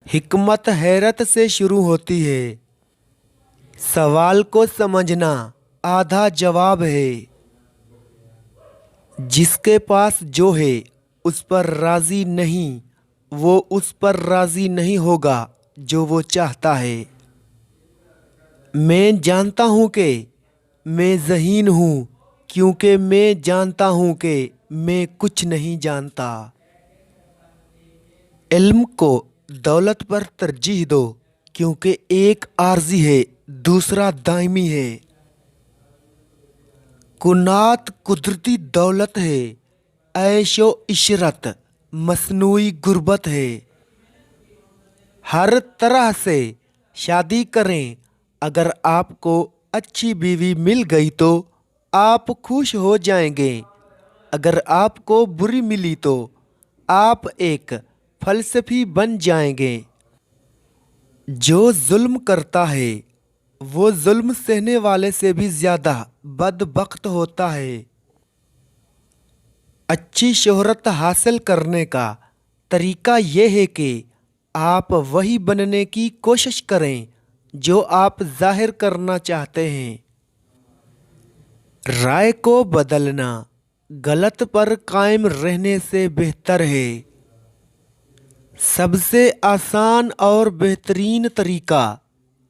हिकमत हैरत से शुरू होती है। सवाल को समझना आधा जवाब है। जिसके पास जो है उस पर राज़ी नहीं, वो उस पर राज़ी नहीं होगा जो वो चाहता है। मैं जानता हूँ कि मैं ज़हीन हूँ, क्योंकि मैं जानता हूँ कि मैं कुछ नहीं जानता। इल्म को दौलत पर तरजीह दो, क्योंकि एक आर्जी है, दूसरा दायमी है। कुनात कुदरती दौलत है, ऐशो इशरत मसनूई गुर्बत है। हर तरह से शादी करें, अगर आपको अच्छी बीवी मिल गई तो आप खुश हो जाएंगे। अगर आपको बुरी मिली तो आप एक फलसफी बन जाएंगे। जो जुल्म करता है वो जुल्म सहने वाले से भी ज़्यादा बदबख्त होता है। अच्छी शोहरत हासिल करने का तरीका यह है कि आप वही बनने की कोशिश करें जो आप जाहिर करना चाहते हैं। राय को बदलना गलत पर कायम रहने से बेहतर है। सबसे आसान और बेहतरीन तरीका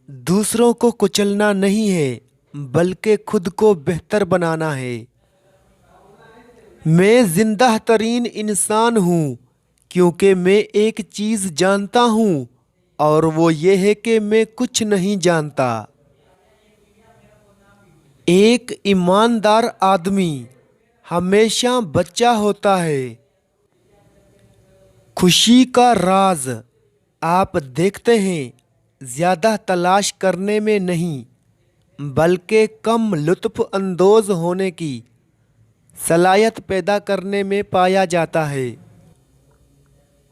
दूसरों को कुचलना नहीं है, बल्कि खुद को बेहतर बनाना है। मैं जिंदा तरीन इंसान हूँ, क्योंकि मैं एक चीज़ जानता हूँ, और वो ये है कि मैं कुछ नहीं जानता। एक ईमानदार आदमी हमेशा बच्चा होता है। खुशी का राज आप देखते हैं ज़्यादा तलाश करने में नहीं, बल्कि कम लुत्फ़ अंदोज़ होने की सलाहियत पैदा करने में पाया जाता है।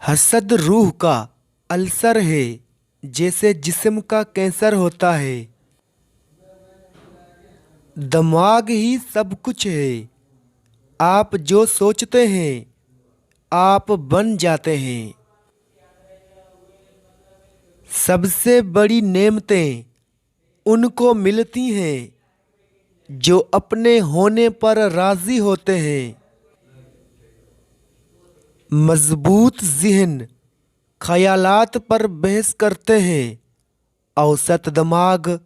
हसद रूह का अल्सर है, जैसे जिस्म का कैंसर होता है। दिमाग ही सब कुछ है। आप जो सोचते हैं आप बन जाते हैं। सबसे बड़ी नेमतें उनको मिलती हैं जो अपने होने पर राज़ी होते हैं। मजबूत ज़हन ख़यालात पर बहस करते हैं, औसत दिमाग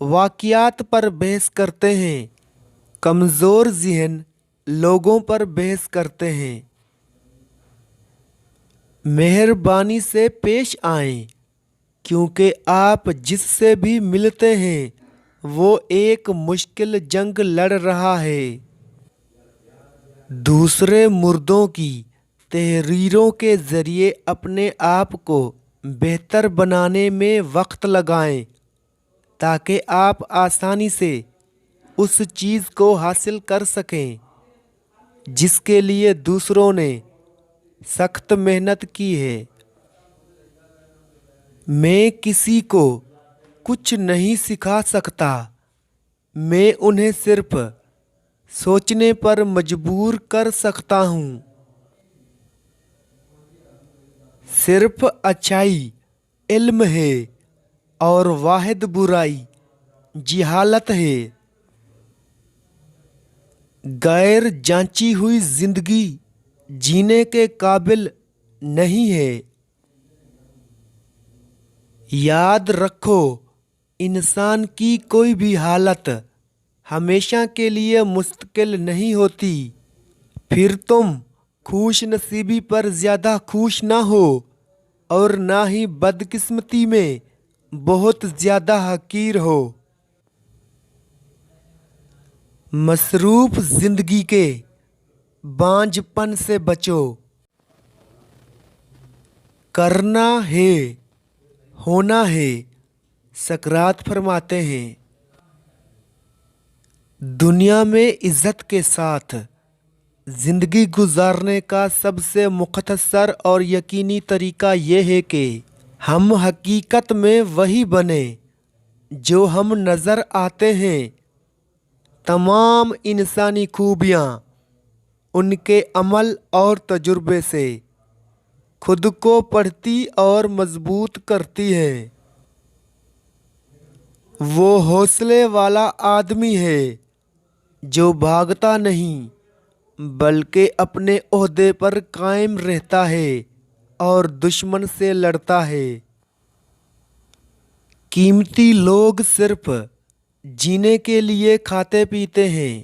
वाक़ियात पर बहस करते हैं, कमज़ोर ज़हन लोगों पर बहस करते हैं। मेहरबानी से पेश आएं, क्योंकि आप जिससे भी मिलते हैं वो एक मुश्किल जंग लड़ रहा है। दूसरे मुर्दों की तहरीरों के ज़रिए अपने आप को बेहतर बनाने में वक्त लगाएं, ताकि आप आसानी से उस चीज़ को हासिल कर सकें जिसके लिए दूसरों ने सख्त मेहनत की है। मैं किसी को कुछ नहीं सिखा सकता, मैं उन्हें सिर्फ सोचने पर मजबूर कर सकता हूँ। सिर्फ अच्छाई इल्म है और वाहिद बुराई जिहालत है। गैर जांची हुई जिंदगी जीने के काबिल नहीं है। याद रखो, इंसान की कोई भी हालत हमेशा के लिए मुस्तकिल नहीं होती। फिर तुम खुश नसीबी पर ज़्यादा खुश ना हो, और ना ही बदकिस्मती में बहुत ज़्यादा हकीर हो। मसरूफ़ ज़िंदगी के बांझपन से बचो। करना है, होना है, सकरात फरमाते हैं। दुनिया में इज़्ज़त के साथ ज़िंदगी गुजारने का सबसे मुख्तसर और यकीनी तरीका यह है कि हम हकीकत में वही बने जो हम नज़र आते हैं। तमाम इंसानी खूबियाँ उनके अमल और तजुर्बे से خود کو پڑھتی اور مضبوط کرتی ہے۔ وہ حوصلے والا آدمی ہے جو بھاگتا نہیں بلکہ اپنے عہدے پر قائم رہتا ہے اور دشمن سے لڑتا ہے۔ قیمتی لوگ صرف جینے کے لیے کھاتے پیتے ہیں